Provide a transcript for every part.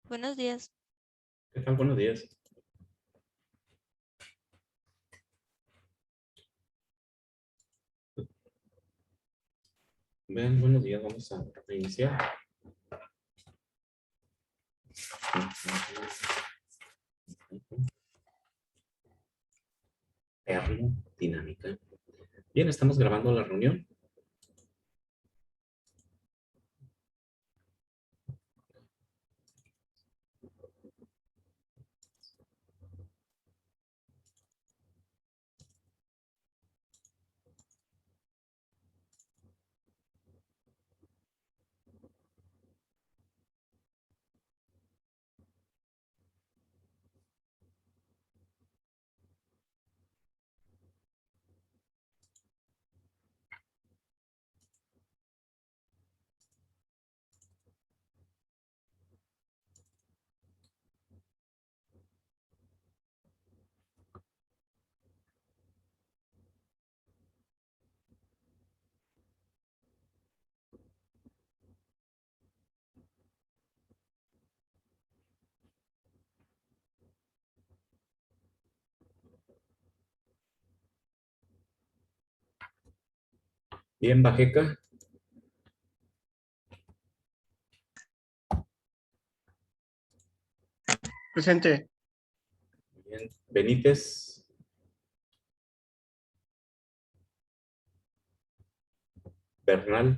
Buenos días. ¿Qué tal? Buenos días. Bien, buenos días. Vamos a reiniciar. Dinámica. Bien, estamos grabando la reunión. Bien, Bajeca. Presente. Bien, Benítez. Bernal.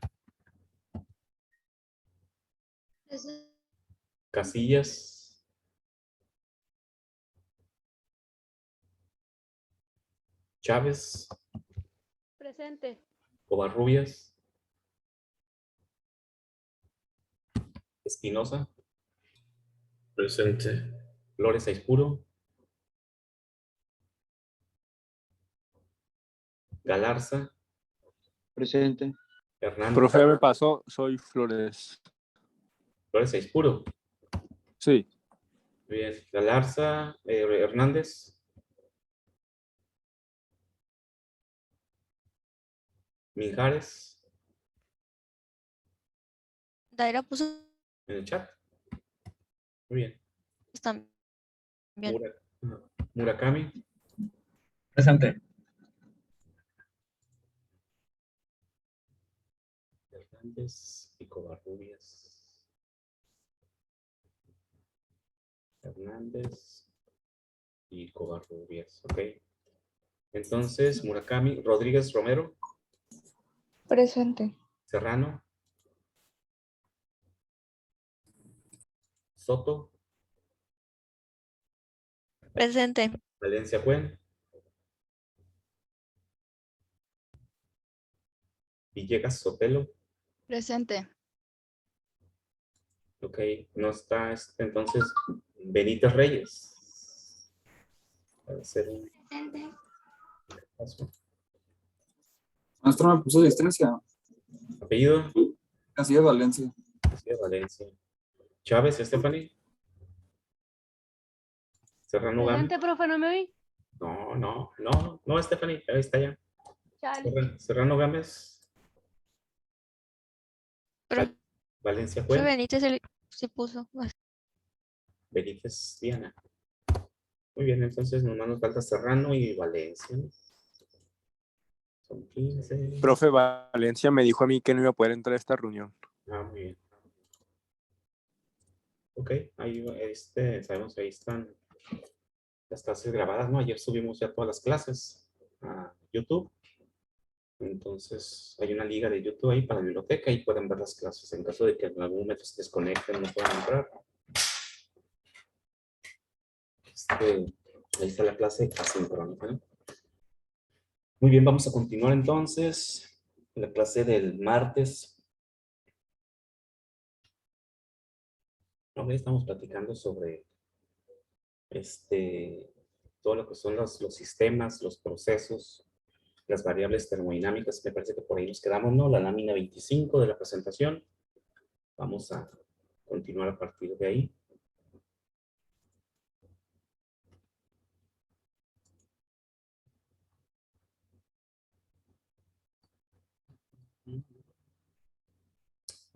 Casillas. Chávez. Presente. Covarrubias. Espinosa. Presente. Flores Aispuro. Galarza. Presente. Hernández. Profe, me pasó, soy Flores. Flores Aispuro. Sí, Bien, Galarza. Hernández. Mijares. Daira puso En el chat. Muy bien. también. Murakami. Presente. Hernández y Covarrubias. Hernández y Covarrubias, ok. Entonces, Murakami, Rodríguez Romero, Presente. Serrano, Soto, Presente. Valencia Cuen, Villegas Sotelo, Presente. ok, no está, entonces, Benítez Reyes. Debe ser un paso. Maestro me puso distancia. Apellido, Así de Valencia. sí, Valencia. Chávez, Stephanie. Serrano Gámez. Presente, profe, ¿no me oí? No, Stephanie, ahí está ya. Chale. Serrano Gámez, Profe Valencia Cuen, Benítez se puso. Benítez Diana. Muy bien, entonces nomás nos falta Serrano y Valencia, ¿no? Son 15. profe Valencia me dijo a mí que no iba a poder entrar a esta reunión. Muy bien. Ok, ahí sabemos que ahí están las clases grabadas, ¿no? Ayer subimos ya todas las clases a YouTube. Entonces hay una liga de YouTube ahí para la biblioteca y pueden ver las clases. En caso de que en algún momento se desconecten, no puedan entrar. Ahí está la clase asincrónica, ¿no? Muy bien, vamos a continuar entonces la clase del martes. Hoy estamos platicando sobre todo lo que son los sistemas, los procesos, las variables termodinámicas. Me parece que por ahí nos quedamos, ¿no? La lámina 25 de la presentación. Vamos a continuar a partir de ahí.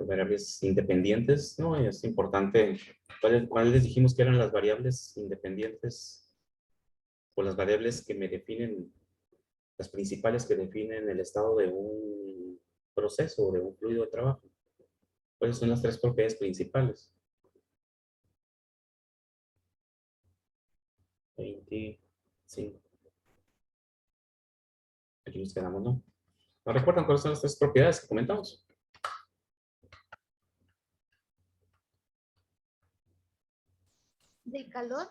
variables independientes, ¿no? Es importante, ¿cuáles dijimos que eran las variables independientes o las variables que me definen, las principales que definen el estado de un proceso o de un fluido de trabajo? ¿Cuáles son las tres propiedades principales? 25. Aquí nos quedamos, ¿no? ¿No recuerdan cuáles son las tres propiedades que comentamos? ¿De calor?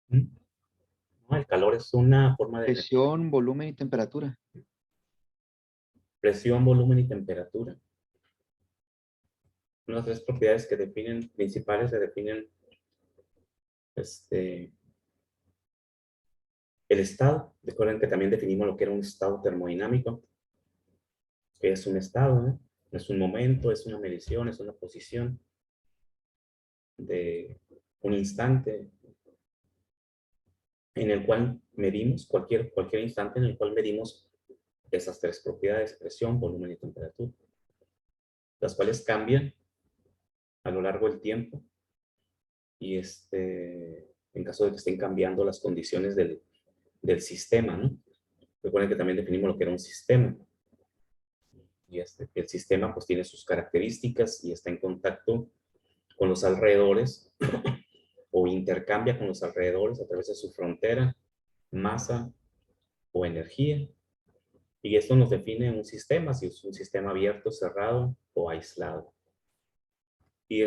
No, el calor es una forma de Presión, volumen y temperatura. presión, volumen y temperatura. Son las tres propiedades que definen, principales, se definen el estado. Recuerden que también definimos lo que era un estado termodinámico, que es un estado, ¿no? Es un momento, es una medición, es una posición de un instante en el cual medimos, cualquier instante en el cual medimos esas tres propiedades, presión, volumen y temperatura, las cuales cambian a lo largo del tiempo y en caso de que estén cambiando las condiciones del sistema, ¿no? Recuerden que también definimos lo que era un sistema. Y el sistema pues tiene sus características y está en contacto con los alrededores o intercambia con los alrededores a través de su frontera, masa o energía. Y esto nos define un sistema, si es un sistema abierto, cerrado o aislado. Y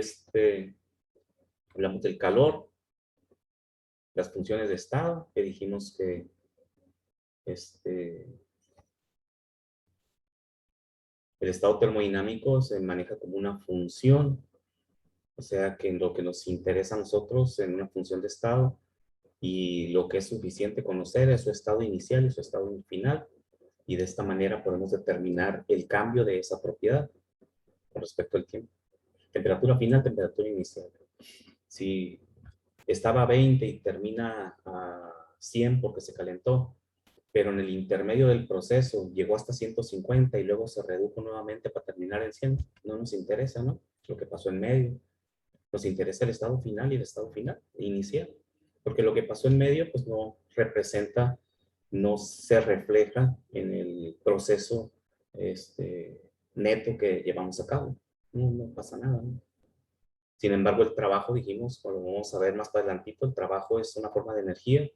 hablamos del calor, las funciones de estado, que dijimos que el estado termodinámico se maneja como una función, o sea que en lo que nos interesa a nosotros en una función de estado y lo que es suficiente conocer es su estado inicial y su estado final, y de esta manera podemos determinar el cambio de esa propiedad con respecto al tiempo. Temperatura final, temperatura inicial. Si estaba a 20 y termina a 100 porque se calentó, pero en el intermedio del proceso llegó hasta 150 y luego se redujo nuevamente para terminar en 100, no nos interesa, ¿no? Lo que pasó en medio. Nos interesa el estado final y el estado final, inicial. Porque lo que pasó en medio, pues no representa, no se refleja en el proceso neto que llevamos a cabo. No pasa nada, ¿no? Sin embargo, el trabajo, dijimos, cuando vamos a ver más para adelantito, el trabajo es una forma de energía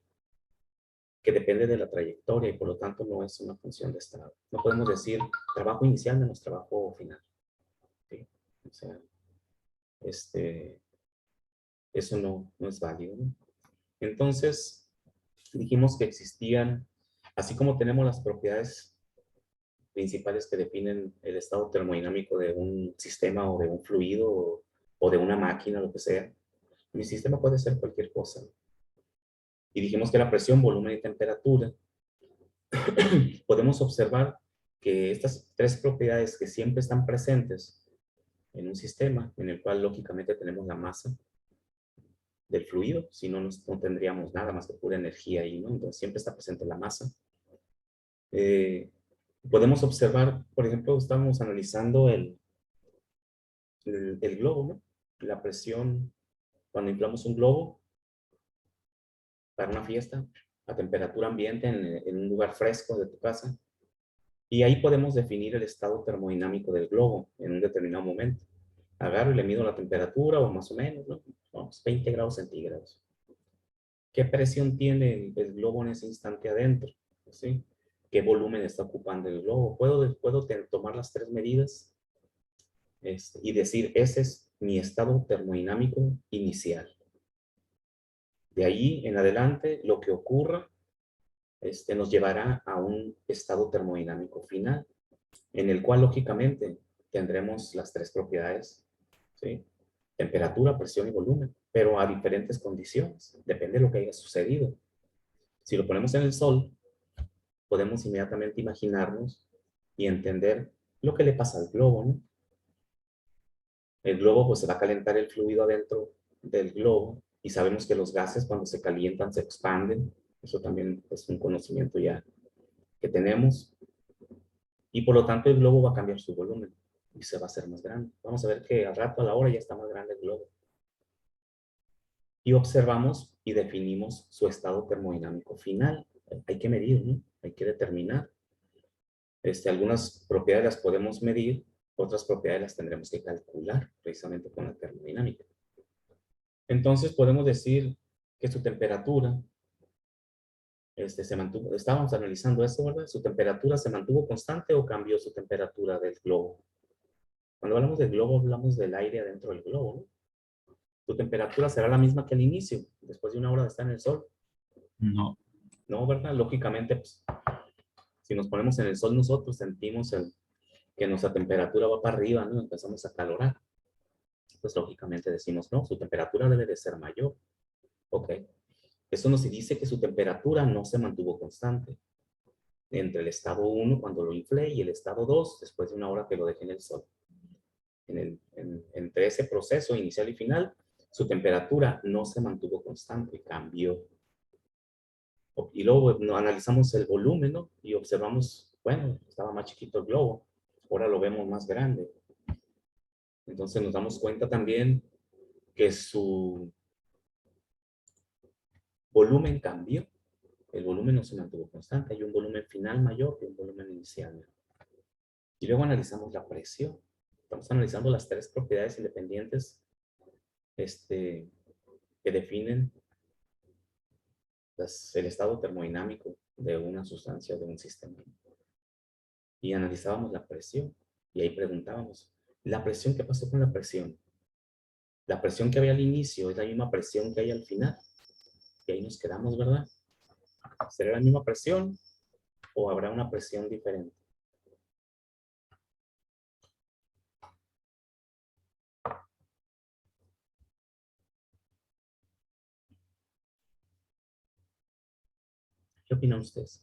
que depende de la trayectoria y por lo tanto no es una función de estado. No podemos decir trabajo inicial menos trabajo final. ¿Sí? O sea, eso no es válido, ¿no? Entonces, dijimos que existían, así como tenemos las propiedades principales que definen el estado termodinámico de un sistema o de un fluido o de una máquina, lo que sea, mi sistema puede ser cualquier cosa. Y dijimos que la presión, volumen y temperatura. Podemos observar que estas tres propiedades que siempre están presentes en un sistema, en el cual lógicamente tenemos la masa del fluido, si no, no tendríamos nada más que pura energía ahí, ¿no? Entonces siempre está presente la masa. Podemos observar, por ejemplo, estamos analizando el globo, ¿no? La presión, cuando inflamos un globo para una fiesta, a temperatura ambiente en un lugar fresco de tu casa, y ahí podemos definir el estado termodinámico del globo en un determinado momento. Agarro y le mido la temperatura, o más o menos, ¿no? Vamos, 20 grados centígrados. ¿Qué presión tiene el globo en ese instante adentro? ¿Sí? ¿Qué volumen está ocupando el globo? Puedo tomar las tres medidas y decir, ese es mi estado termodinámico inicial. De ahí en adelante, lo que ocurra nos llevará a un estado termodinámico final, en el cual lógicamente tendremos las tres propiedades, ¿sí? Temperatura, presión y volumen, pero a diferentes condiciones, depende de lo que haya sucedido. Si lo ponemos en el sol, podemos inmediatamente imaginarnos y entender lo que le pasa al globo, ¿no? El globo pues se va a calentar el fluido adentro del globo y sabemos que los gases cuando se calientan se expanden. Eso también es un conocimiento ya que tenemos. Y por lo tanto el globo va a cambiar su volumen. y se va a hacer más grande. Vamos a ver que al rato, a la hora, ya está más grande el globo. Y observamos y definimos su estado termodinámico final. Hay que medir, ¿no? Hay que determinar. Algunas propiedades las podemos medir, otras propiedades las tendremos que calcular precisamente con la termodinámica. Entonces podemos decir que su temperatura se mantuvo, estábamos analizando eso, ¿verdad? ¿Su temperatura se mantuvo constante o cambió su temperatura del globo? Cuando hablamos del globo, hablamos del aire adentro del globo, ¿no? ¿Tu temperatura será la misma que al inicio, después de una hora de estar en el sol? No. No, ¿verdad? Lógicamente, pues, si nos ponemos en el sol nosotros sentimos que nuestra temperatura va para arriba, ¿no? Empezamos a calorar. Pues lógicamente decimos, no, su temperatura debe de ser mayor. Ok. Eso nos dice que su temperatura no se mantuvo constante entre el estado 1 cuando lo inflé y el estado 2 después de una hora que lo dejé en el sol. Entre ese proceso inicial y final, su temperatura no se mantuvo constante, cambió. Y luego analizamos el volumen, ¿no? Y observamos, bueno, estaba más chiquito el globo, ahora lo vemos más grande. Entonces nos damos cuenta también que su volumen cambió. El volumen no se mantuvo constante, hay un volumen final mayor que un volumen inicial menor. Y luego analizamos la presión. Estamos analizando las tres propiedades independientes que definen el estado termodinámico de una sustancia o de un sistema. Y analizábamos la presión. Y ahí preguntábamos, ¿la presión qué pasó con la presión? La presión que había al inicio es la misma presión que hay al final. Y ahí nos quedamos, ¿verdad? ¿Será la misma presión o habrá una presión diferente? ¿Qué opinan ustedes?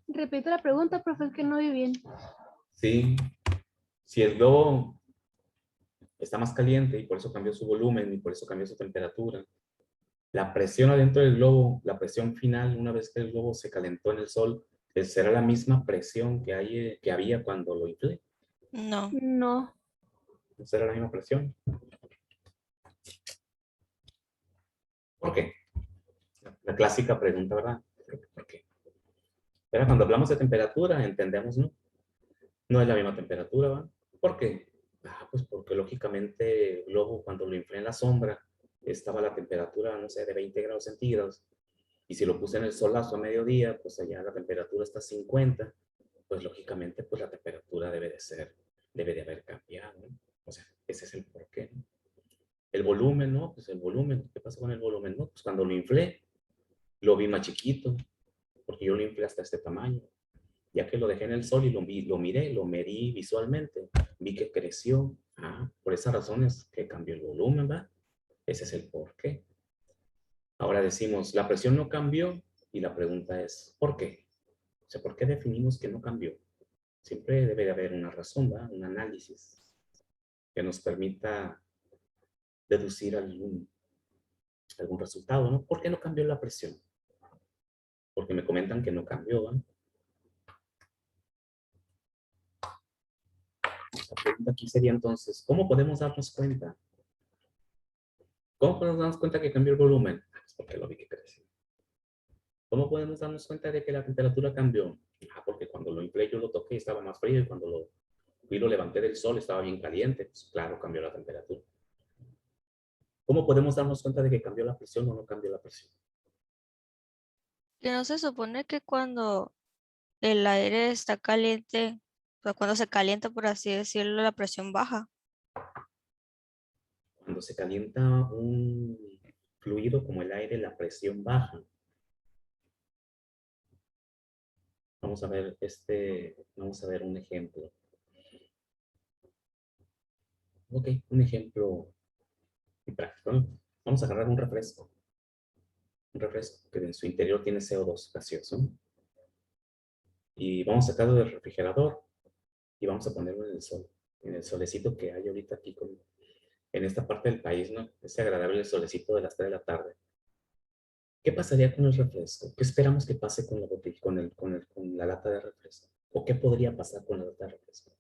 Repito la pregunta, profe, es que no vi bien. Sí, si el globo está más caliente y por eso cambió su volumen y por eso cambió su temperatura, la presión adentro del globo, la presión final, una vez que el globo se calentó en el sol, ¿será la misma presión que había cuando lo inflé? No. No. ¿No será la misma presión? ¿Por qué? La clásica pregunta, ¿verdad? ¿Por qué? Pero cuando hablamos de temperatura, entendemos, ¿no? No es la misma temperatura, ¿verdad? ¿Por qué? Pues porque lógicamente el globo cuando lo inflé en la sombra estaba a la temperatura, no sé, de 20 grados centígrados. Y si lo puse en el solazo a mediodía, pues allá la temperatura está a 50. Pues lógicamente pues la temperatura debe de haber cambiado, ¿no? O sea, ese es el porqué, ¿no? El volumen, ¿no? Pues el volumen, ¿qué pasa con el volumen, no? Pues cuando lo inflé, lo vi más chiquito, porque yo lo inflé hasta este tamaño. Ya que lo dejé en el sol y lo miré, lo medí visualmente, vi que creció. Por esas razones que cambió el volumen, ¿va? Ese es el porqué. Ahora decimos, la presión no cambió y la pregunta es, ¿por qué? O sea, ¿por qué definimos que no cambió? Siempre debe de haber una razón, ¿va? Un análisis que nos permita deducir algún resultado, ¿no? ¿Por qué no cambió la presión? Porque me comentan que no cambió, ¿va? La pregunta aquí sería entonces, ¿cómo podemos darnos cuenta? ¿Cómo podemos darnos cuenta que cambió el volumen? Pues porque lo vi que creció. ¿Cómo podemos darnos cuenta de que la temperatura cambió? Porque cuando lo inflé yo lo toqué estaba más frío y cuando lo levanté del sol estaba bien caliente. Pues claro, cambió la temperatura. ¿Cómo podemos darnos cuenta de que cambió la presión o no cambió la presión? Que no se supone que cuando el aire está caliente, o sea, cuando se calienta, por así decirlo, la presión baja. Cuando se calienta un fluido como el aire, la presión baja. Vamos a ver un ejemplo. Ok, un ejemplo práctico, ¿no? Vamos a agarrar un refresco que en su interior tiene CO2 gaseoso, ¿no? Y vamos a sacarlo del refrigerador y vamos a ponerlo en el sol, en el solecito que hay ahorita aquí en esta parte del país, ¿no? Es agradable el solecito de las 3 de la tarde. ¿Qué pasaría con el refresco? ¿Qué esperamos que pase con la botella, con la lata de refresco? ¿O qué podría pasar con la lata de refresco?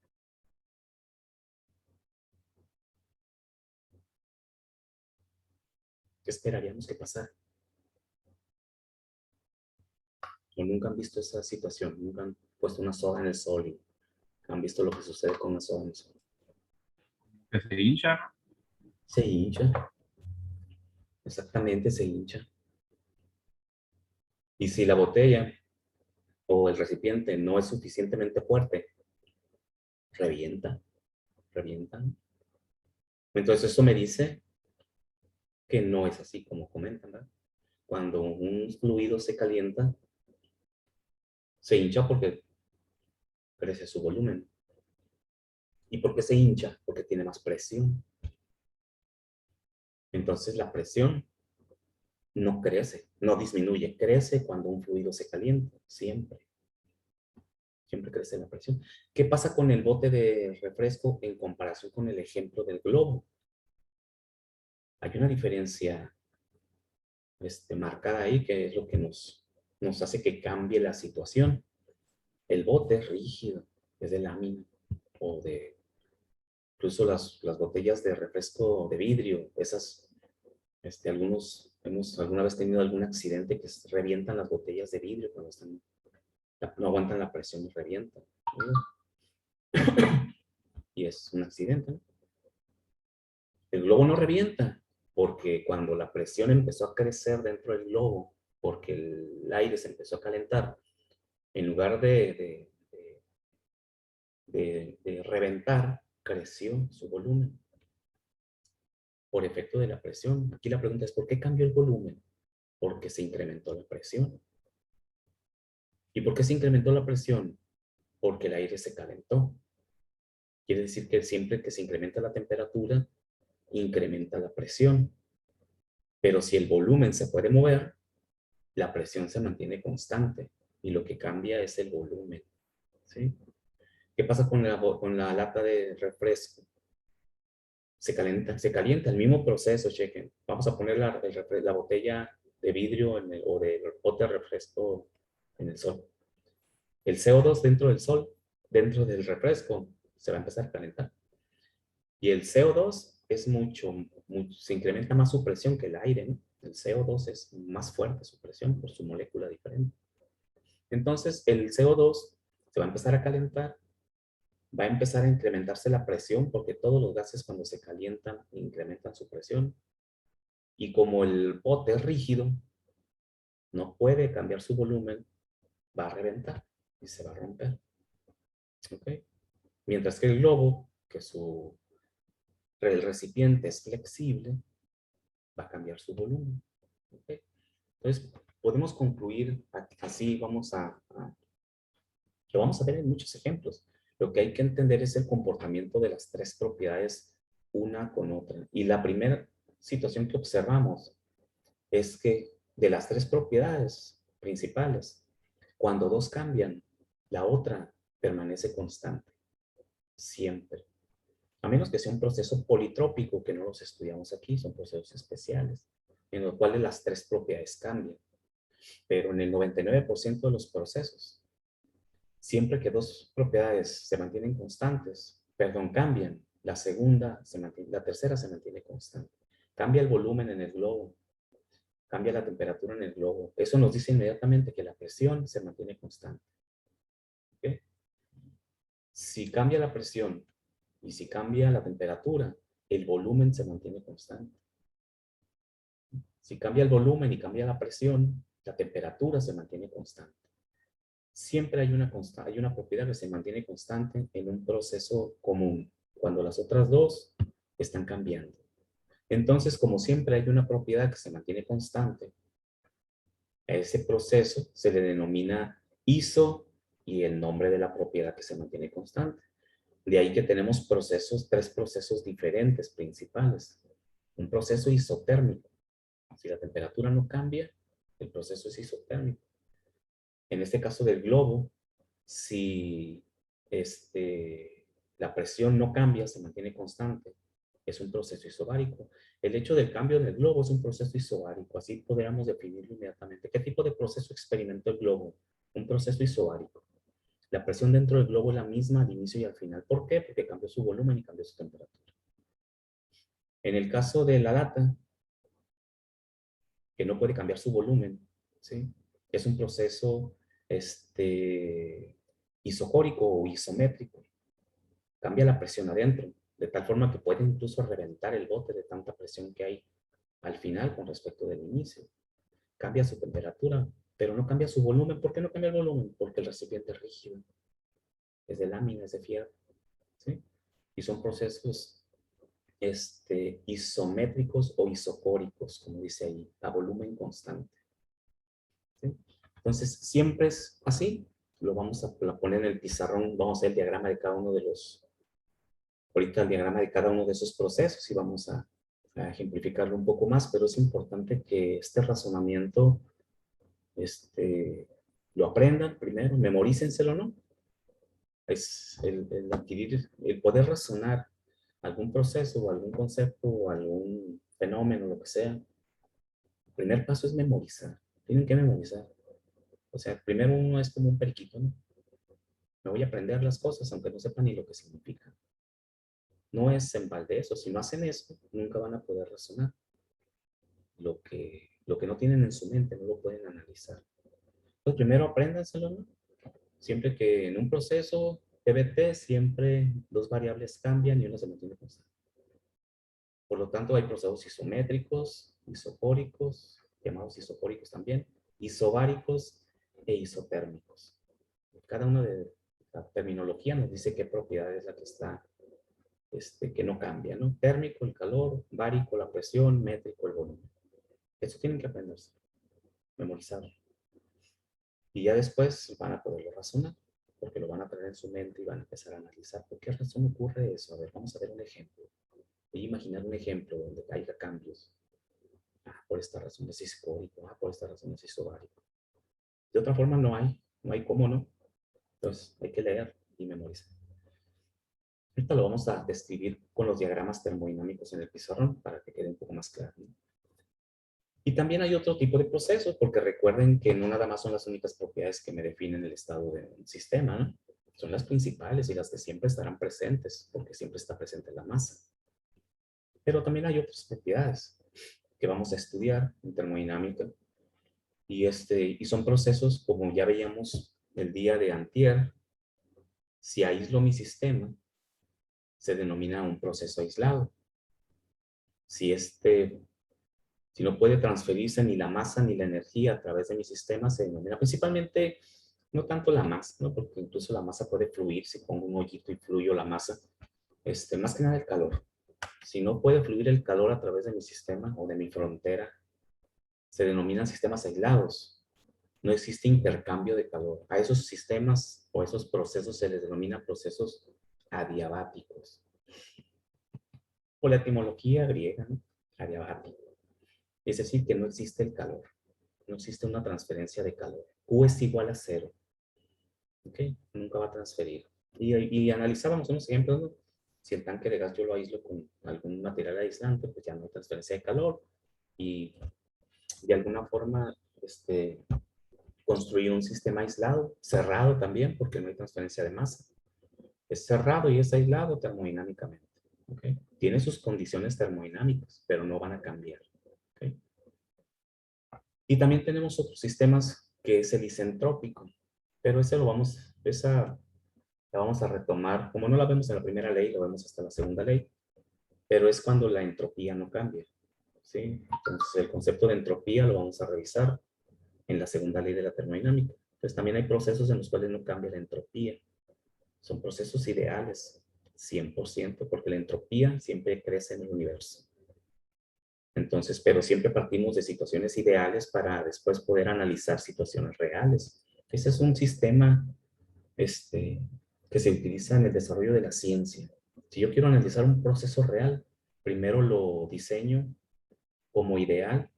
¿Qué esperaríamos que pasara? ¿O nunca han visto esa situación? ¿Nunca han puesto una soda en el sol y han visto lo que sucede con una soda en el sol? Que se hincha. Se hincha. Exactamente, se hincha. Y si la botella o el recipiente no es suficientemente fuerte, revienta, revienta. Entonces eso me dice que no es así como comentan, ¿verdad? Cuando un fluido se calienta, se hincha porque crece su volumen. ¿Y por qué se hincha? Porque tiene más presión. Entonces la presión no crece, no disminuye, crece cuando un fluido se calienta, siempre. Siempre crece la presión. ¿Qué pasa con el bote de refresco en comparación con el ejemplo del globo? Hay una diferencia marcada ahí que es lo que nos hace que cambie la situación. El bote es rígido, es de lámina o de, incluso las botellas de refresco de vidrio, esas, algunos hemos alguna vez tenido algún accidente que revientan las botellas de vidrio cuando están, no aguantan la presión y revientan. Y es un accidente, ¿no? El globo no revienta, porque cuando la presión empezó a crecer dentro del globo, porque el aire se empezó a calentar, en lugar de reventar, creció su volumen por efecto de la presión. Aquí la pregunta es, ¿por qué cambió el volumen? Porque se incrementó la presión. ¿Y por qué se incrementó la presión? Porque el aire se calentó. Quiere decir que siempre que se incrementa la temperatura, incrementa la presión. Pero si el volumen se puede mover, la presión se mantiene constante y lo que cambia es el volumen. ¿Sí? ¿Qué pasa con la lata de refresco? Se calienta el mismo proceso, chequen. Vamos a poner la botella de vidrio o de bote de refresco en el sol. El CO2 dentro del sol, dentro del refresco, se va a empezar a calentar. Y el CO2 es se incrementa más su presión que el aire, ¿no? El CO2 es más fuerte su presión por su molécula diferente. Entonces, el CO2 se va a empezar a calentar, va a empezar a incrementarse la presión, porque todos los gases cuando se calientan incrementan su presión. Y como el bote es rígido, no puede cambiar su volumen, va a reventar y se va a romper. ¿Ok? Mientras que el globo, que el recipiente es flexible, va a cambiar su volumen. ¿Ok? Entonces, podemos concluir así, lo vamos a ver en muchos ejemplos. Lo que hay que entender es el comportamiento de las tres propiedades una con otra. Y la primera situación que observamos es que de las tres propiedades principales, cuando dos cambian, la otra permanece constante, siempre. A menos que sea un proceso politrópico, que no los estudiamos aquí, son procesos especiales, en los cuales las tres propiedades cambian. Pero en el 99% de los procesos, siempre que dos propiedades se mantienen constantes, cambian, la tercera se mantiene constante. Cambia el volumen en el globo, cambia la temperatura en el globo. Eso nos dice inmediatamente que la presión se mantiene constante. ¿Okay? Si cambia la presión y si cambia la temperatura, el volumen se mantiene constante. Si cambia el volumen y cambia la presión, la temperatura se mantiene constante. Siempre hay una propiedad que se mantiene constante en un proceso común, cuando las otras dos están cambiando. Entonces, como siempre hay una propiedad que se mantiene constante, a ese proceso se le denomina ISO y el nombre de la propiedad que se mantiene constante. De ahí que tenemos tres procesos diferentes principales. Un proceso isotérmico. Si la temperatura no cambia, el proceso es isotérmico. En este caso del globo, si la presión no cambia, se mantiene constante, Es un proceso isobárico. El hecho del cambio en el globo es un proceso isobárico. Así podríamos definirlo inmediatamente. ¿Qué tipo de proceso experimentó el globo? Un proceso isobárico. La presión dentro del globo es la misma al inicio y al final. ¿Por qué? Porque cambió su volumen y cambió su temperatura. En el caso de la lata, que no puede cambiar su volumen, ¿sí? Es un proceso isocórico o isométrico. Cambia la presión adentro, de tal forma que puede incluso reventar el bote de tanta presión que hay al final con respecto del inicio. Cambia su temperatura, pero no cambia su volumen. ¿Por qué no cambia el volumen? Porque el recipiente es rígido. Es de lámina, es de fierro, ¿sí? Y son procesos isométricos o isocóricos, como dice ahí, a volumen constante, ¿sí? Entonces, siempre es así. Lo vamos a poner en el pizarrón. Vamos a hacer el diagrama de cada uno de ahorita el diagrama de cada uno de esos procesos y vamos a ejemplificarlo un poco más, pero es importante que este razonamiento lo aprendan primero, memorícenselo, ¿no? Es el adquirir, el poder razonar algún proceso o algún concepto o algún fenómeno, lo que sea. El primer paso es memorizar. Tienen que memorizar. O sea, primero uno es como un periquito, ¿no? Me voy a aprender las cosas aunque no sepa ni lo que significa. No es en balde eso. Si no hacen eso, nunca van a poder razonar. Lo que no tienen en su mente no lo pueden analizar. Entonces, primero apréndanselo, ¿no? Siempre que en un proceso PBT, siempre dos variables cambian y una se mantiene constante. Por lo tanto, hay procesos isométricos, isocóricos, llamados isocóricos también, isobáricos e isotérmicos. Cada una de la terminología nos dice qué propiedad es la que está, que no cambia, ¿no? Térmico, el calor; bárico, la presión; métrico, el volumen. Eso tienen que aprenderse, memorizarlo. Y ya después van a poderlo razonar, porque lo van a tener en su mente y van a empezar a analizar. ¿Por qué razón ocurre eso? A ver, vamos a ver un ejemplo. Voy a imaginar un ejemplo donde haya cambios. Por esta razón es isocórico. Por esta razón es isobárico. De otra forma no hay cómo, ¿no? Entonces hay que leer y memorizar. Ahorita lo vamos a describir con los diagramas termodinámicos en el pizarrón para que quede un poco más claro, ¿no? Y también hay otro tipo de procesos, porque recuerden que no nada más son las únicas propiedades que me definen el estado de un sistema, ¿no? Son las principales y las que siempre estarán presentes, porque siempre está presente la masa. Pero también hay otras propiedades que vamos a estudiar en termodinámica. Y son procesos, como ya veíamos el día de antier. Si aíslo mi sistema, se denomina un proceso aislado. Si no puede transferirse ni la masa ni la energía a través de mi sistema, se denomina principalmente, no tanto la masa, ¿no? Porque incluso la masa puede fluir. Si pongo un hoyito y fluyo la masa, más que nada el calor. Si no puede fluir el calor a través de mi sistema o de mi frontera, se denominan sistemas aislados. No existe intercambio de calor. A esos sistemas o esos procesos se les denomina procesos adiabáticos. Por la etimología griega, ¿no? Adiabático. Es decir, que no existe el calor. No existe una transferencia de calor. Q es igual a 0. ¿Ok? Nunca va a transferir. Y analizábamos unos ejemplos, ¿no? Si el tanque de gas yo lo aíslo con algún material aislante, pues ya no hay transferencia de calor. Y de alguna forma, construir un sistema aislado, cerrado también, porque no hay transferencia de masa. Es cerrado y es aislado termodinámicamente. ¿Okay? Tiene sus condiciones termodinámicas, pero no van a cambiar. ¿Okay? Y también tenemos otros sistemas que es el isentrópico, pero esa la vamos a retomar. Como no la vemos en la primera ley, la vemos hasta la segunda ley, pero es cuando la entropía no cambia. ¿Sí? Entonces el concepto de entropía lo vamos a revisar en la segunda ley de la termodinámica. Entonces también hay procesos en los cuales no cambia la entropía. Son procesos ideales, 100%, porque la entropía siempre crece en el universo. Entonces, pero siempre partimos de situaciones ideales para después poder analizar situaciones reales. Ese es un sistema que se utiliza en el desarrollo de la ciencia. Si yo quiero analizar un proceso real, primero lo diseño como ideal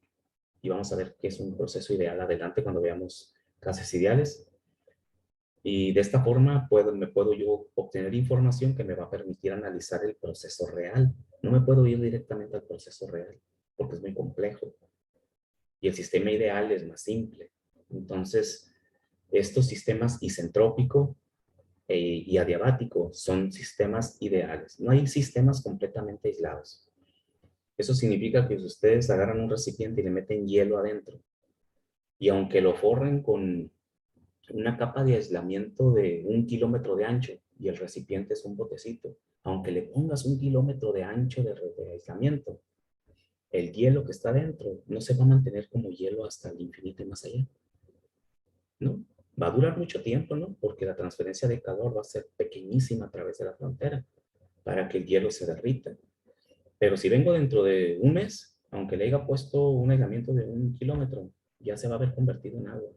y vamos a ver qué es un proceso ideal adelante cuando veamos clases ideales. Y de esta forma me puedo yo obtener información que me va a permitir analizar el proceso real. No me puedo ir directamente al proceso real porque es muy complejo. Y el sistema ideal es más simple. Entonces, estos sistemas isentrópico y adiabático son sistemas ideales. No hay sistemas completamente aislados. Eso significa que si ustedes agarran un recipiente y le meten hielo adentro, y aunque lo forren con una capa de aislamiento de 1 kilómetro de ancho y el recipiente es un botecito, aunque le pongas 1 kilómetro de ancho de aislamiento, el hielo que está dentro no se va a mantener como hielo hasta el infinito y más allá, ¿no? Va a durar mucho tiempo, ¿no? Porque la transferencia de calor va a ser pequeñísima a través de la frontera para que el hielo se derrita. Pero si vengo dentro de un mes, aunque le haya puesto un aislamiento de 1 kilómetro, ya se va a haber convertido en agua.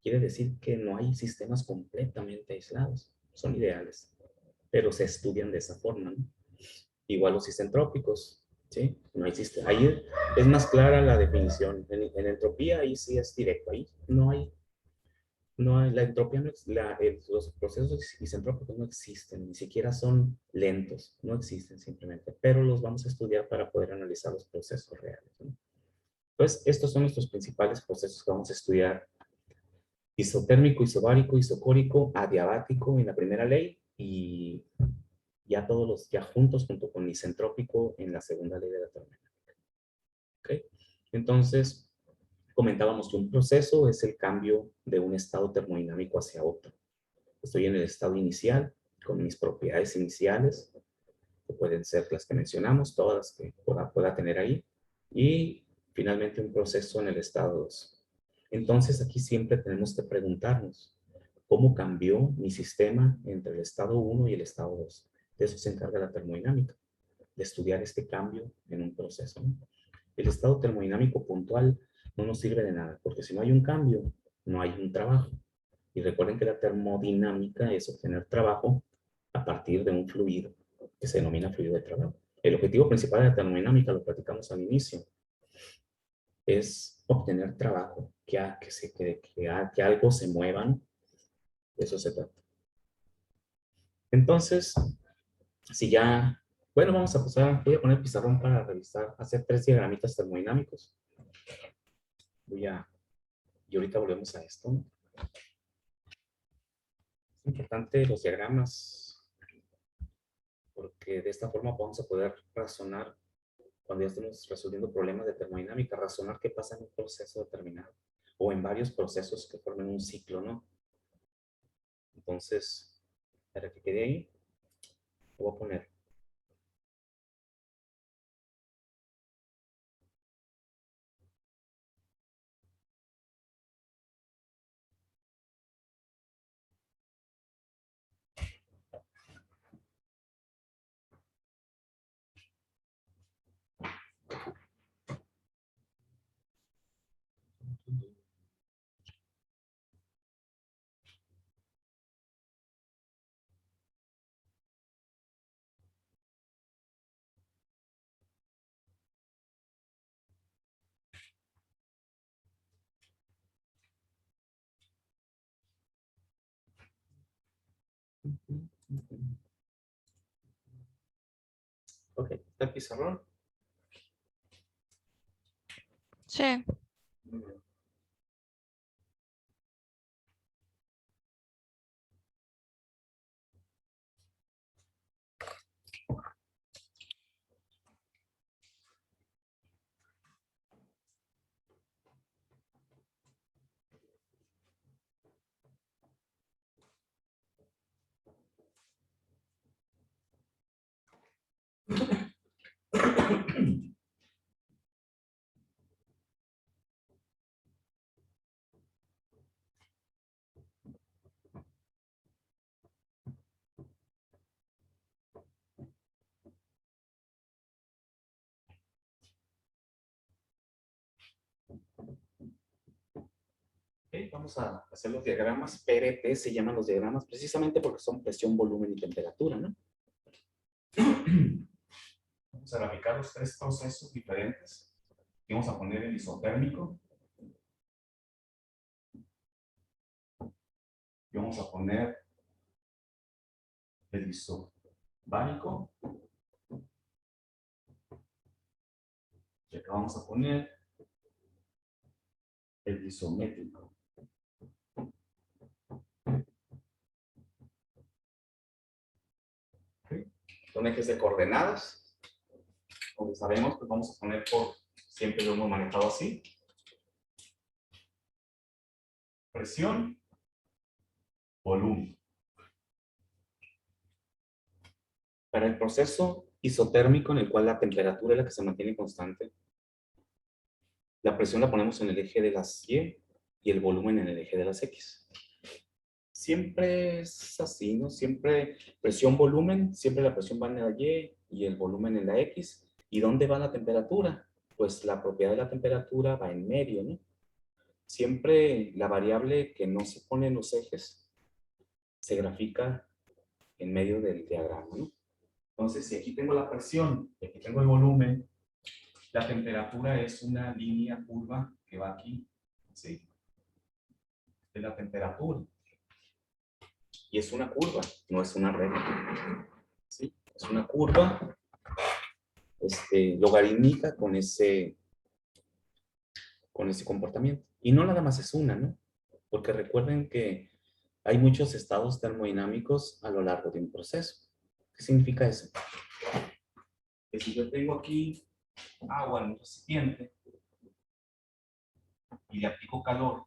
Quiere decir que no hay sistemas completamente aislados. Son ideales, pero se estudian de esa forma, ¿no? Igual los isentrópicos, ¿sí? No hay sistema. Ahí es más clara la definición. En entropía ahí sí es directo. Ahí no hay la entropía, los procesos isentrópicos no existen, ni siquiera son lentos, no existen simplemente, pero los vamos a estudiar para poder analizar los procesos reales, ¿no? Pues estos son nuestros principales procesos que vamos a estudiar: isotérmico, isobárico, isocórico, adiabático en la primera ley, y ya todos los, ya juntos, junto con isentrópico en la segunda ley de la termodinámica. ¿Ok? Entonces, comentábamos que un proceso es el cambio de un estado termodinámico hacia otro. Estoy en el estado inicial, con mis propiedades iniciales, que pueden ser las que mencionamos, todas las que pueda tener ahí, y finalmente un proceso en el estado 2. Entonces aquí siempre tenemos que preguntarnos, ¿cómo cambió mi sistema entre el estado 1 y el estado 2? De eso se encarga la termodinámica, de estudiar este cambio en un proceso, ¿no? El estado termodinámico puntual no nos sirve de nada, porque si no hay un cambio, no hay un trabajo. Y recuerden que la termodinámica es obtener trabajo a partir de un fluido, que se denomina fluido de trabajo. El objetivo principal de la termodinámica, lo platicamos al inicio, es obtener trabajo, que algo se mueva, ¿no? De eso se trata. Entonces, si ya, bueno, vamos a pasar, voy a poner pizarrón para revisar, hacer 3 diagramitas termodinámicos. Y ahorita volvemos a esto, ¿no? Es importante los diagramas, porque de esta forma vamos a poder razonar, cuando ya estemos resolviendo problemas de termodinámica, razonar qué pasa en un proceso determinado, o en varios procesos que formen un ciclo, ¿no? Entonces, para que quede ahí, lo voy a poner. Ok, ¿está el pizarrón? Sí. Ok, vamos a hacer los diagramas. PRT se llaman los diagramas precisamente porque son presión, volumen y temperatura, ¿no? Vamos a graficar los 3 procesos diferentes. Y vamos a poner el isotérmico. Y vamos a poner el isobárico. Y acá vamos a poner el isométrico. ¿Okay? Son ejes de coordenadas. Como sabemos, pues vamos a poner por, siempre lo hemos manejado así. Presión, volumen. Para el proceso isotérmico en el cual la temperatura es la que se mantiene constante, la presión la ponemos en el eje de las Y y el volumen en el eje de las X. Siempre es así, ¿no? Siempre presión-volumen, siempre la presión va en la Y y el volumen en la X. ¿Y dónde va la temperatura? Pues la propiedad de la temperatura va en medio, ¿no? Siempre la variable que no se pone en los ejes se grafica en medio del diagrama, ¿no? Entonces, si aquí tengo la presión y aquí tengo el volumen, la temperatura es una línea curva que va aquí, ¿sí? De la temperatura. Y es una curva, no es una regla. ¿Sí? Es una curva logarítmica con ese comportamiento. Y no nada más es una, ¿no? Porque recuerden que hay muchos estados termodinámicos a lo largo de un proceso. ¿Qué significa eso? Que si yo tengo aquí agua en un recipiente y le aplico calor,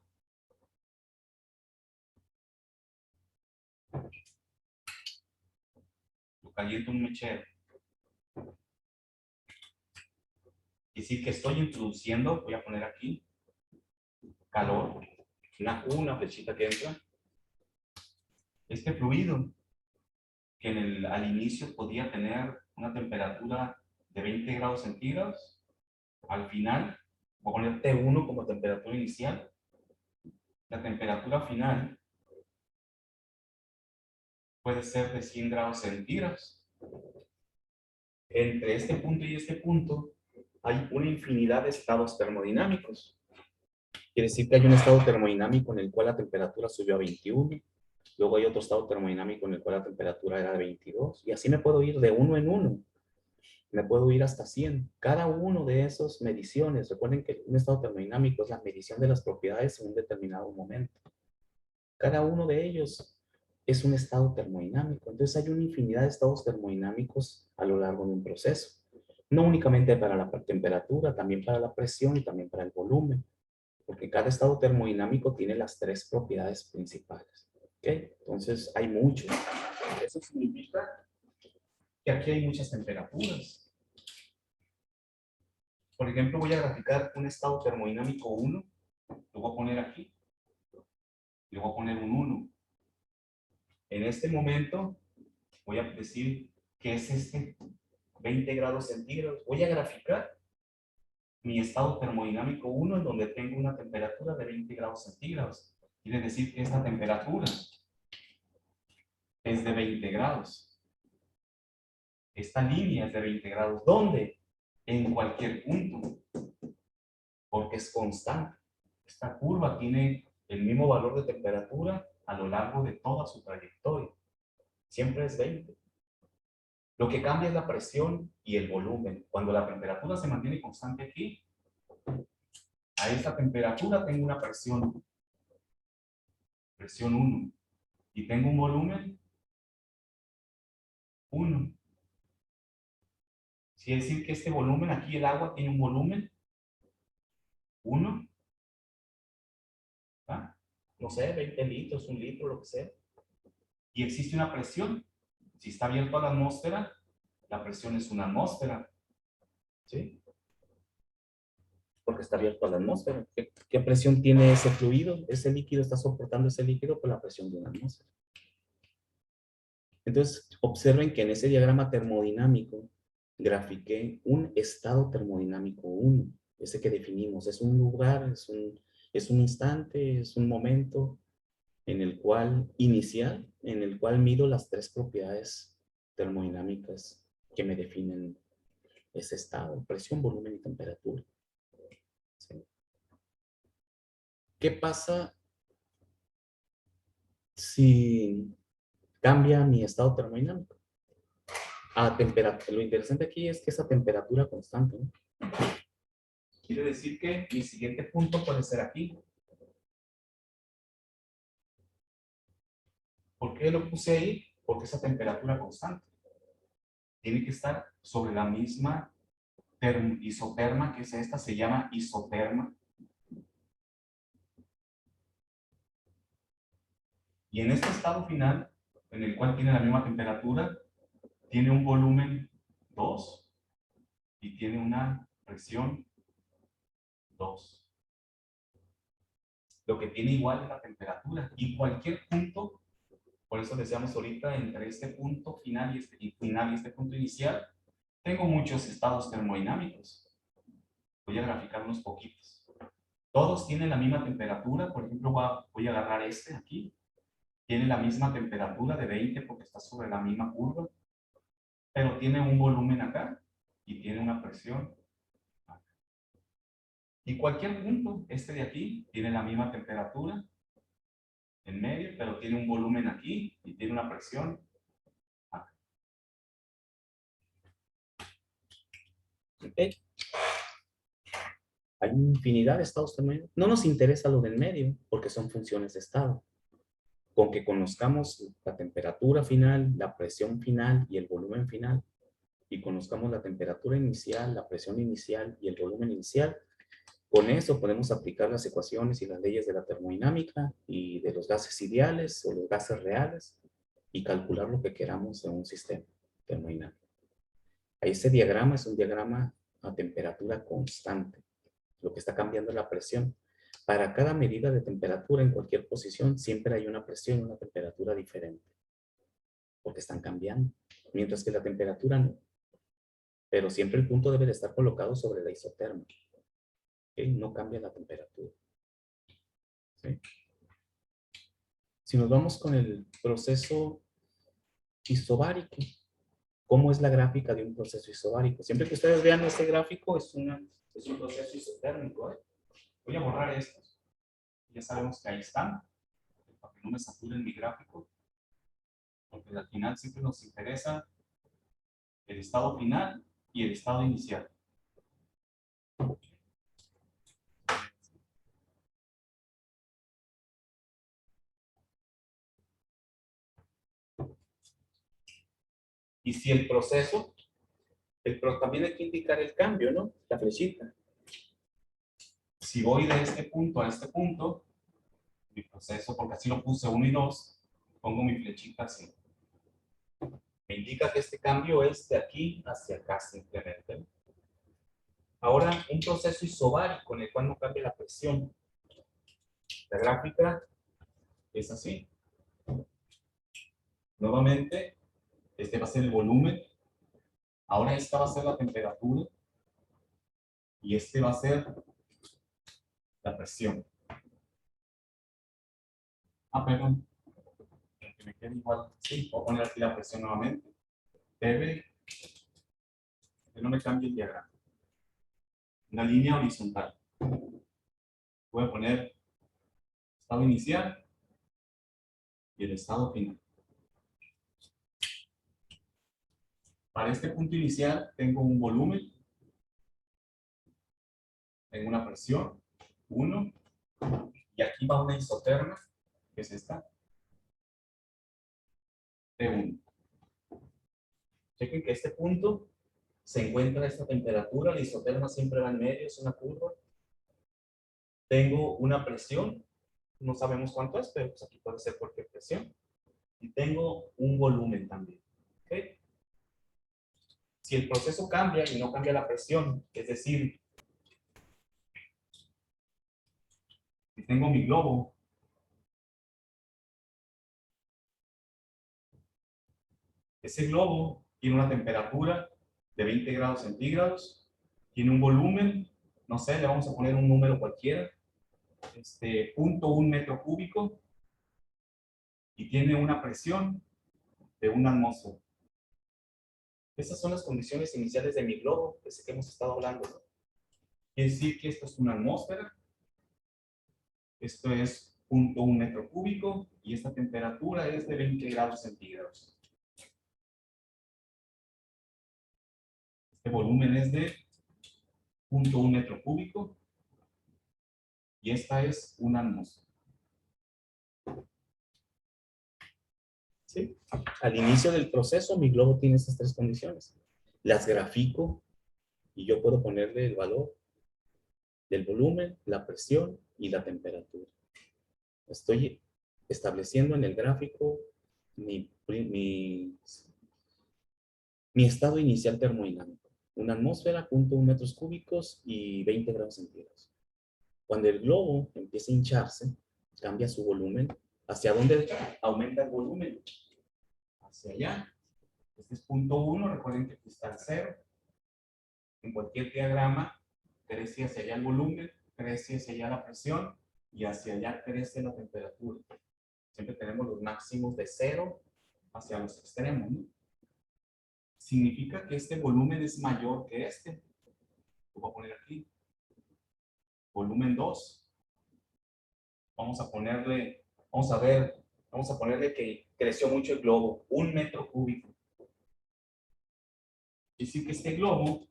lo caliento en un mechero, y decir que estoy introduciendo, voy a poner aquí, calor, una flechita que entra, este fluido, que al inicio podía tener una temperatura de 20 grados centígrados, al final, voy a poner T1 como temperatura inicial, la temperatura final puede ser de 100 grados centígrados. Entre este punto y este punto hay una infinidad de estados termodinámicos. Quiere decir que hay un estado termodinámico en el cual la temperatura subió a 21, luego hay otro estado termodinámico en el cual la temperatura era de 22, y así me puedo ir de uno en uno. Me puedo ir hasta 100. Cada uno de esas mediciones, recuerden que un estado termodinámico es la medición de las propiedades en un determinado momento. Cada uno de ellos es un estado termodinámico. Entonces hay una infinidad de estados termodinámicos a lo largo de un proceso. No únicamente para la temperatura, también para la presión y también para el volumen. Porque cada estado termodinámico tiene las tres propiedades principales. ¿Okay? Entonces hay muchos. Eso significa que aquí hay muchas temperaturas. Por ejemplo, voy a graficar un estado termodinámico 1. Lo voy a poner aquí. Le voy a poner un 1. En este momento, voy a decir que es 20 grados centígrados. Voy a graficar mi estado termodinámico 1 en donde tengo una temperatura de 20 grados centígrados. Quiere decir que esta temperatura es de 20 grados. Esta línea es de 20 grados. ¿Dónde? En cualquier punto. Porque es constante. Esta curva tiene el mismo valor de temperatura a lo largo de toda su trayectoria. Siempre es 20. Lo que cambia es la presión y el volumen. Cuando la temperatura se mantiene constante aquí, a esta temperatura tengo una presión 1, y tengo un volumen 1. Quiere decir que este volumen, aquí el agua tiene un volumen 1, ¿ah? No sé, 20 litros, 1 litro, lo que sea. Y existe una presión. Si está abierto a la atmósfera, la presión es una atmósfera. ¿Sí? Porque está abierto a la atmósfera. ¿Qué presión tiene ese fluido? Ese líquido está soportando ese líquido por la presión de una atmósfera. Entonces, observen que en ese diagrama termodinámico grafiqué un estado termodinámico 1. Ese que definimos. Es un lugar, es un instante, es un momento en el cual, inicial, en el cual mido las tres propiedades termodinámicas que me definen ese estado: presión, volumen y temperatura. ¿Sí? ¿Qué pasa si cambia mi estado termodinámico a temperatura. Lo interesante aquí es que es a temperatura constante, ¿no? Quiere decir que mi siguiente punto puede ser aquí. ¿Por qué lo puse ahí? Porque es a temperatura constante. Tiene que estar sobre la misma isoterma, que es esta, se llama isoterma. Y en este estado final, en el cual tiene la misma temperatura, tiene un volumen 2 y tiene una presión 2. Lo que tiene igual es la temperatura. Y cualquier punto, por eso decíamos ahorita, entre este punto final y este punto inicial, tengo muchos estados termodinámicos. Voy a graficar unos poquitos. Todos tienen la misma temperatura. Por ejemplo, voy a agarrar este aquí. Tiene la misma temperatura de 20 porque está sobre la misma curva. Pero tiene un volumen acá y tiene una presión acá. Y cualquier punto, este de aquí, tiene la misma temperatura en medio, pero tiene un volumen aquí y tiene una presión acá. ¿Ok? Hay infinidad de estados termodinámicos. No nos interesa lo del medio porque son funciones de estado. Con que conozcamos la temperatura final, la presión final y el volumen final, y conozcamos la temperatura inicial, la presión inicial y el volumen inicial, con eso podemos aplicar las ecuaciones y las leyes de la termodinámica y de los gases ideales o los gases reales y calcular lo que queramos en un sistema termodinámico. Este diagrama es un diagrama a temperatura constante. Lo que está cambiando es la presión. Para cada medida de temperatura en cualquier posición siempre hay una presión y una temperatura diferente. Porque están cambiando. Mientras que la temperatura no. Pero siempre el punto debe de estar colocado sobre la isoterma. ¿Okay? No cambia la temperatura. ¿Sí? Si nos vamos con el proceso isobárico, ¿cómo es la gráfica de un proceso isobárico? Siempre que ustedes vean este gráfico es un proceso isotérmico. Voy a borrar estos. Ya sabemos que ahí están. Para que no me saturen mi gráfico. Porque al final siempre nos interesa el estado final y el estado inicial. Y si el proceso, también hay que indicar el cambio, ¿no? La flechita. Si voy de este punto a este punto, mi proceso, porque así lo puse 1 y 2, pongo mi flechita así. Me indica que este cambio es de aquí hacia acá simplemente. Ahora, un proceso isobárico en el cual no cambia la presión. La gráfica es así. Nuevamente, este va a ser el volumen. Ahora esta va a ser la temperatura. Y este va a ser la presión. Perdón. Que me quede igual. Sí, voy a poner aquí la presión nuevamente. Debe que no me cambie el diagrama. Una línea horizontal. Voy a poner estado inicial y el estado final. Para este punto inicial tengo un volumen, tengo una presión, 1, y aquí va una isoterma, que es esta, T1. Chequen que este punto se encuentra a esta temperatura, la isoterma siempre va en medio, es una curva. Tengo una presión, no sabemos cuánto es, pero pues aquí puede ser cualquier presión. Y tengo un volumen también. ¿Okay? Si el proceso cambia y no cambia la presión, es decir, si tengo mi globo, ese globo tiene una temperatura de 20 grados centígrados, tiene un volumen, no sé, le vamos a poner un número cualquiera, 0.1 metro cúbico, y tiene una presión de 1 atmósfera. Esas son las condiciones iniciales de mi globo, ese que hemos estado hablando, ¿no? Quiere decir que esto es una atmósfera, esto es 0.1 metro cúbico y esta temperatura es de 20 grados centígrados. Este volumen es de 0.1 metro cúbico y esta es una atmósfera. ¿Sí? Al inicio del proceso, mi globo tiene estas tres condiciones. Las grafico y yo puedo ponerle el valor del volumen, la presión y la temperatura. Estoy estableciendo en el gráfico mi estado inicial termodinámico. Una atmósfera, 0.1 metros cúbicos y 20 grados centígrados. Cuando el globo empieza a hincharse, cambia su volumen. ¿Hacia dónde aumenta el volumen? Hacia allá. Este es 0.1, recuerden que aquí está el 0. En cualquier diagrama, crece hacia allá el volumen, crece hacia allá la presión y hacia allá crece la temperatura. Siempre tenemos los máximos de 0 hacia los extremos, ¿no? Significa que este volumen es mayor que este. Lo voy a poner aquí. Volumen 2. Vamos a ponerle que creció mucho el globo, 1 metro cúbico. Es decir, que este globo,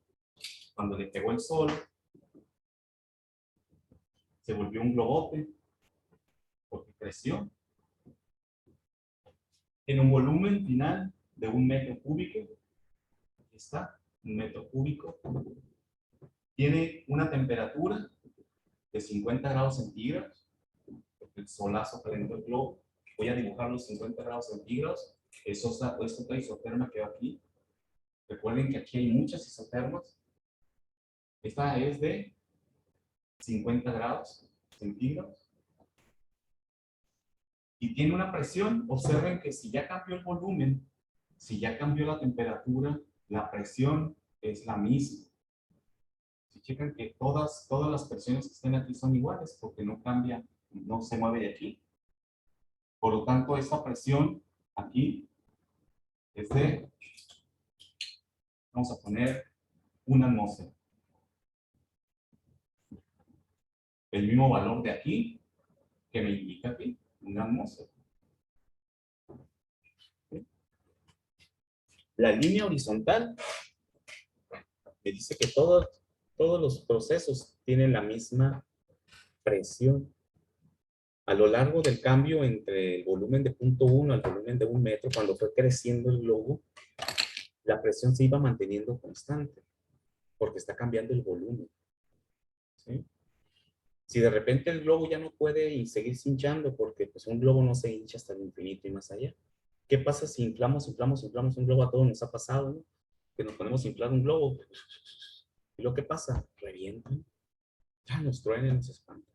cuando le pegó el sol, se volvió un globote, porque creció. Tiene un volumen final de 1 metro cúbico. Aquí está, 1 metro cúbico. Tiene una temperatura de 50 grados centígrados, porque el solazo calentó el globo. Voy a dibujar los 50 grados centígrados. Esta otra isoterma que va aquí. Recuerden que aquí hay muchas isotermas. Esta es de 50 grados centígrados. Y tiene una presión. Observen que si ya cambió el volumen, si ya cambió la temperatura, la presión es la misma. Si checan que todas las presiones que estén aquí son iguales, porque no cambia, no se mueve de aquí. Por lo tanto, esta presión aquí es de, vamos a poner, una atmósfera. El mismo valor de aquí que me indica aquí, una atmósfera. La línea horizontal me dice que todos los procesos tienen la misma presión. A lo largo del cambio entre el volumen de 0.1 al volumen de 1 metro, cuando fue creciendo el globo, la presión se iba manteniendo constante, porque está cambiando el volumen. ¿Sí? Si de repente el globo ya no puede seguir hinchando, porque pues, un globo no se hincha hasta el infinito y más allá. ¿Qué pasa si inflamos un globo? A todos nos ha pasado, ¿no? Que nos ponemos a inflar un globo. ¿Y lo que pasa? Revientan. Ya nos truenan, nos espantan.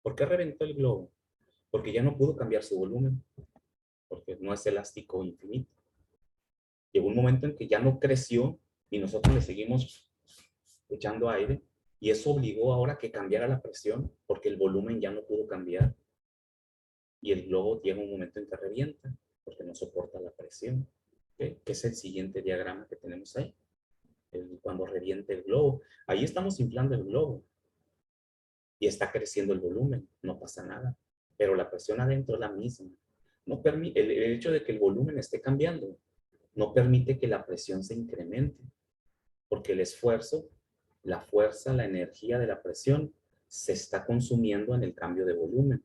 ¿Por qué reventó el globo? Porque ya no pudo cambiar su volumen. Porque no es elástico infinito. Llegó un momento en que ya no creció y nosotros le seguimos echando aire y eso obligó ahora que cambiara la presión porque el volumen ya no pudo cambiar y el globo llega un momento en que revienta porque no soporta la presión. ¿Okay? Que es el siguiente diagrama que tenemos ahí. Cuando revienta el globo. Ahí estamos inflando el globo y está creciendo el volumen. No pasa nada. Pero la presión adentro es la misma. No permite, el hecho de que el volumen esté cambiando no permite que la presión se incremente. Porque el esfuerzo, la fuerza, la energía de la presión se está consumiendo en el cambio de volumen.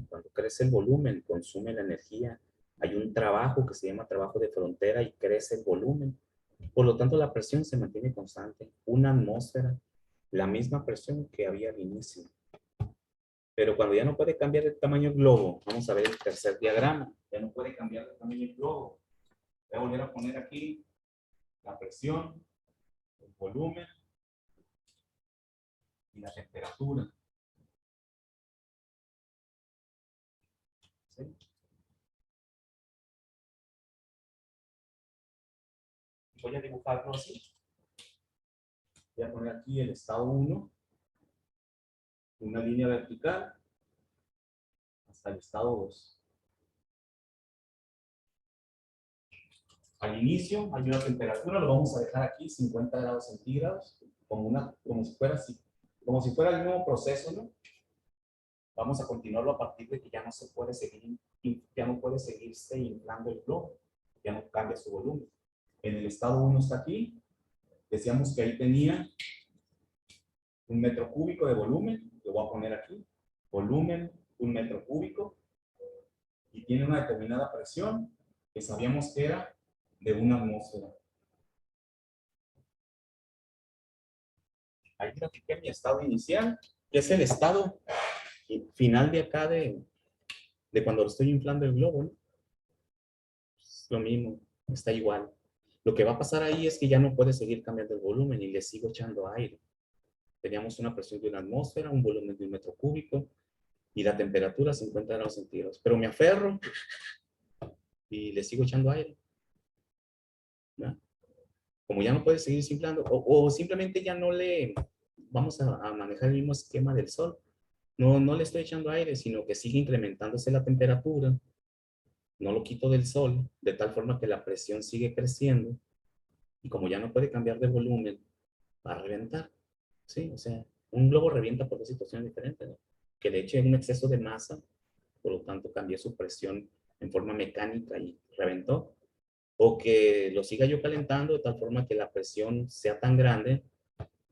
Cuando crece el volumen, consume la energía. Hay un trabajo que se llama trabajo de frontera y crece el volumen. Por lo tanto, la presión se mantiene constante. Una atmósfera, la misma presión que había al inicio. Pero cuando ya no puede cambiar el tamaño del globo, vamos a ver el tercer diagrama. Ya no puede cambiar el tamaño del globo. Voy a volver a poner aquí la presión, el volumen y la temperatura. ¿Sí? Voy a dibujarlo así. Voy a poner aquí el estado 1, una línea vertical, hasta el estado 2. Al inicio hay una temperatura, lo vamos a dejar aquí, 50 grados centígrados, como si fuera el mismo proceso, ¿no? Vamos a continuarlo a partir de que ya no se puede seguir, ya no puede seguirse inflando el globo, ya no cambia su volumen. En el estado 1 está aquí, decíamos que ahí tenía 1 metro cúbico de volumen, lo voy a poner aquí, volumen 1 metro cúbico, y tiene una determinada presión, que sabíamos que era de 1 atmósfera. Ahí grafiqué mi estado inicial, que es el estado final de acá de cuando lo estoy inflando el globo, ¿no? Es lo mismo, está igual. Lo que va a pasar ahí es que ya no puede seguir cambiando el volumen y le sigo echando aire. Teníamos una presión de 1 atmósfera, un volumen de 1 metro cúbico y la temperatura 50 grados centígrados. Pero me aferro y le sigo echando aire, ¿no? Como ya no puede seguir inflando, o simplemente ya no le vamos a manejar el mismo esquema del sol. No le estoy echando aire, sino que sigue incrementándose la temperatura. No lo quito del sol, de tal forma que la presión sigue creciendo. Y como ya no puede cambiar de volumen, va a reventar. Sí, o sea, un globo revienta por dos situaciones diferentes, ¿no? Que le eche un exceso de masa, por lo tanto cambié su presión en forma mecánica y reventó. O que lo siga yo calentando de tal forma que la presión sea tan grande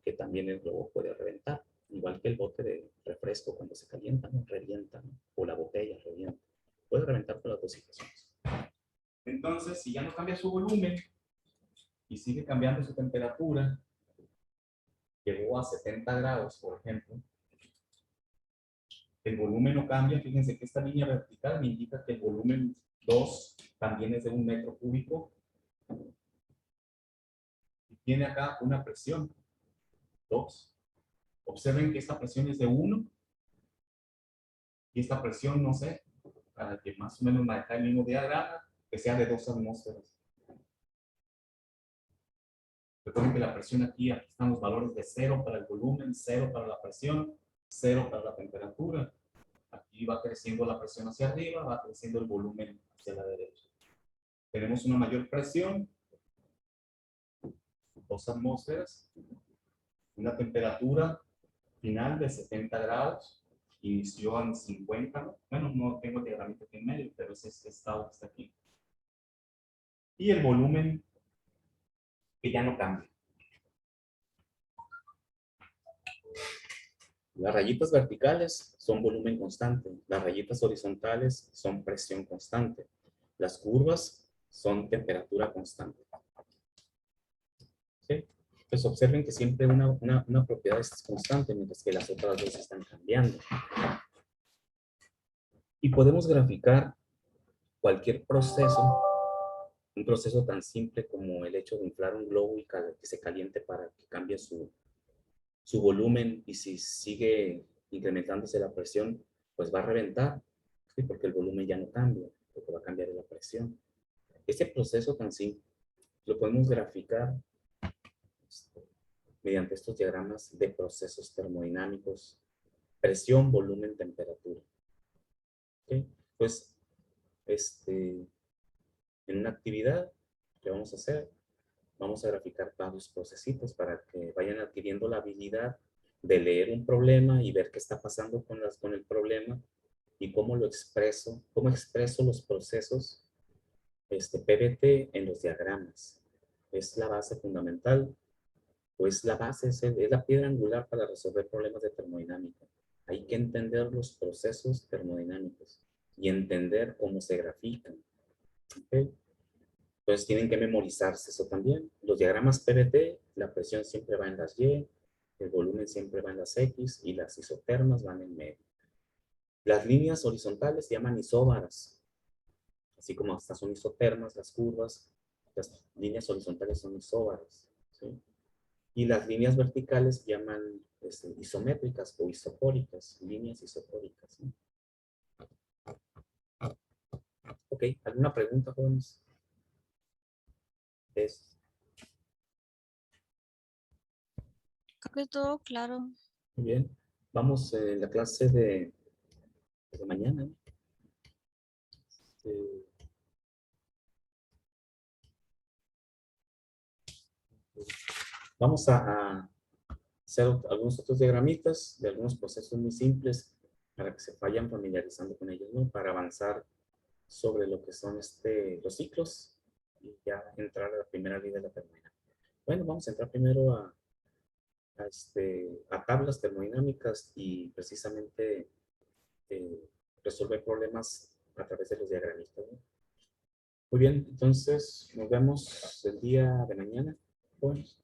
que también el globo puede reventar. Igual que el bote de refresco cuando se calienta, ¿no? Revienta, ¿no? O la botella revienta. Puede reventar por las dos situaciones. Entonces, si ya no cambia su volumen y sigue cambiando su temperatura, llegó a 70 grados, por ejemplo, el volumen no cambia. Fíjense que esta línea vertical me indica que el volumen 2 también es de 1 metro cúbico. Y tiene acá una presión, 2. Observen que esta presión es de 1. Y esta presión, no sé, para que más o menos marque el mismo diagrama, que sea de 2 atmósferas. Recuerden que la presión aquí están los valores de 0 para el volumen, 0 para la presión, 0 para la temperatura. Aquí va creciendo la presión hacia arriba, va creciendo el volumen hacia la derecha. Tenemos una mayor presión, 2 atmósferas, una temperatura final de 70 grados, inició en 50, ¿no? Bueno, no tengo el diagramita aquí en medio, pero es este estado que está aquí. Y el volumen que ya no cambia. Las rayitas verticales son volumen constante, las rayitas horizontales son presión constante, las curvas son temperatura constante. ¿Sí? Pues observen que siempre una propiedad es constante, mientras que las otras dos están cambiando. Y podemos graficar cualquier proceso, un proceso tan simple como el hecho de inflar un globo y que se caliente para que cambie su volumen, y si sigue incrementándose la presión, pues va a reventar, ¿sí? Porque el volumen ya no cambia, porque va a cambiar la presión. Este proceso tan simple lo podemos graficar mediante estos diagramas de procesos termodinámicos: presión, volumen, temperatura. ¿Okay? Pues en una actividad que vamos a hacer, vamos a graficar varios procesitos para que vayan adquiriendo la habilidad de leer un problema y ver qué está pasando con el problema y cómo lo expreso, cómo expreso los procesos PVT en los diagramas. Es la base fundamental, pues la base es la piedra angular para resolver problemas de termodinámica. Hay que entender los procesos termodinámicos y entender cómo se grafican. ¿Okay? Entonces tienen que memorizarse eso también. Los diagramas PVT, la presión siempre va en las Y, el volumen siempre va en las X y las isotermas van en medio. Las líneas horizontales se llaman isóbaras. Así como estas son isotermas, las curvas, las líneas horizontales son isóbaras, ¿sí? Y las líneas verticales se llaman isométricas o isocóricas, líneas isocóricas, ¿sí? Ok, ¿alguna pregunta, jóvenes? Creo que todo claro. Muy bien. Vamos en la clase de mañana. Vamos a hacer algunos otros diagramitas de algunos procesos muy simples para que se vayan familiarizando con ellos, ¿no? Para avanzar sobre lo que son los ciclos y ya entrar a la primera ley de la termodinámica. Bueno, vamos a entrar primero a tablas termodinámicas y precisamente resolver problemas a través de los diagramistas, ¿no? Muy bien, entonces nos vemos el día de mañana. Pues,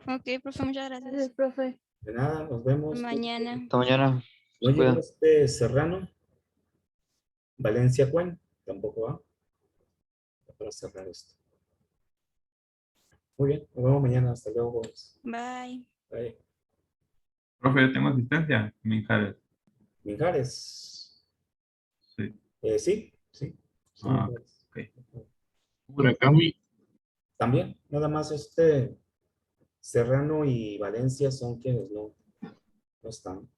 Ok, profe, muchas Gracias, gracias. profe. de nada, nos vemos. Mañana. Hasta mañana. No Se llegó cuidan. Serrano. Valencia Cuen, tampoco va. Para cerrar esto. Muy bien, nos vemos mañana. Hasta luego. Bye. Bye. Profe, yo tengo asistencia. Mijares. Mijares. Sí. Sí, sí. Sí, Ah, Mijares. ok. Murakami. También, nada más Serrano y Valencia son quienes no están.